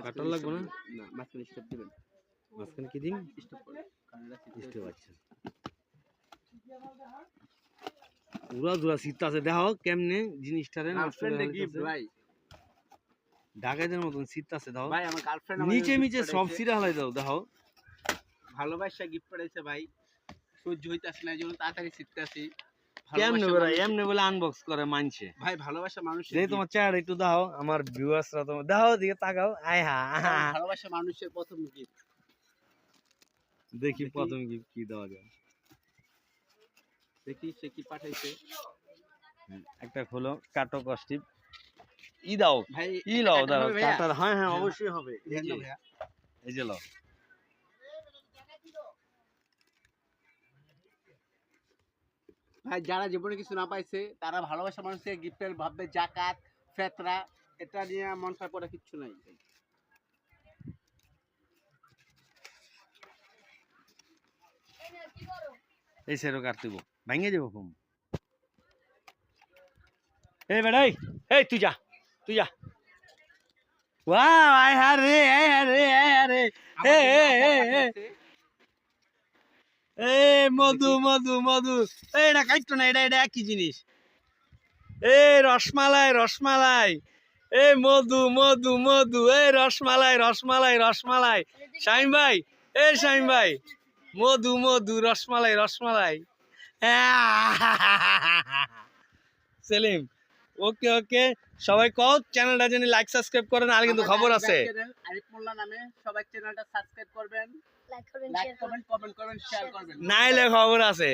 কাটার লাগবে না? না মাঝখানে স্টপ দিবেন। মাঝখানে কি দিন? স্টপ করে কারণটা স্টপ আচ্ছা। পুরা জোড়া শীত আছে, দেখো কেমনে জিনিসটারে নষ্ট করে গার্লফ্রেন্ডে গিফট ফেলতেছে। ভাই। ঢাকাইদের মতন শীত আছে, দাও ভাই আমার গার্লফ্রেন্ড নিচে নিচে সব সিরা হালাই দাও, দেখো ভালোবাসা গিফট পাঠাইছে ভাই। সহ্য হইতাছে না, এজন্য তাড়াতাড়ি শিখতেছি। কেমনে বলে এমনে বলে আনবক্স করে মানছে। ভাই ভালোবাসা মানুষের যে তোমার চেহারা একটু দাও, আমার ভিউয়ার্সরা তোমার দাও, দিকে তাকাও। আয় হা ভালোবাসা মানুষের প্রথম গিফট। দেখি প্রথম গিফট কি দেওয়া যায়। দেখি সে কি পাঠাইছে। একটা খোলো, কাটো কষ্টিপ ই দাও ভাই ই লাও, দাও কাটার। হ্যাঁ হ্যাঁ অবশ্যই হবে। এই যে ভাইয়া এই যে লাও। ভাই যারা জীবনে কিছু না পাইছে তারা ভালোবাসা মানুষের গিফটের ভাববে জাকাত ফেতরা, এটা নিয়ে মন খারাপ করা কিচ্ছু নাই। এই সেরো কাটতেব ভাঙিয়ে যাবো ফোন। এই বেড়াই, এই তুই যা, তুই যা। ওয়াও আয় হারে আয় হারে আয় হারে। এ এ এ এ মধু মধু মধু। এটা কাটতো না, এটা এটা একই জিনিস। এ রসমালাই রসমালাই, এ মধু মধু মধু, এ রসমালাই রসমালাই রসমালাই। শাহিম ভাই, এ শাহিম ভাই, মধু মধু রসমালাই রসমালাই। সেলিম ওকে ওকে, সবাই কও চ্যানেলটা জানি লাইক সাবস্ক্রাইব করেন। আর কিন্তু খবর আছে, আরিফ মোল্লা নামে সবাই চ্যানেলটা সাবস্ক্রাইব করবেন, লাইক করবেন, কমেন্ট করবেন, শেয়ার করবেন। নাইলে খবর আছে।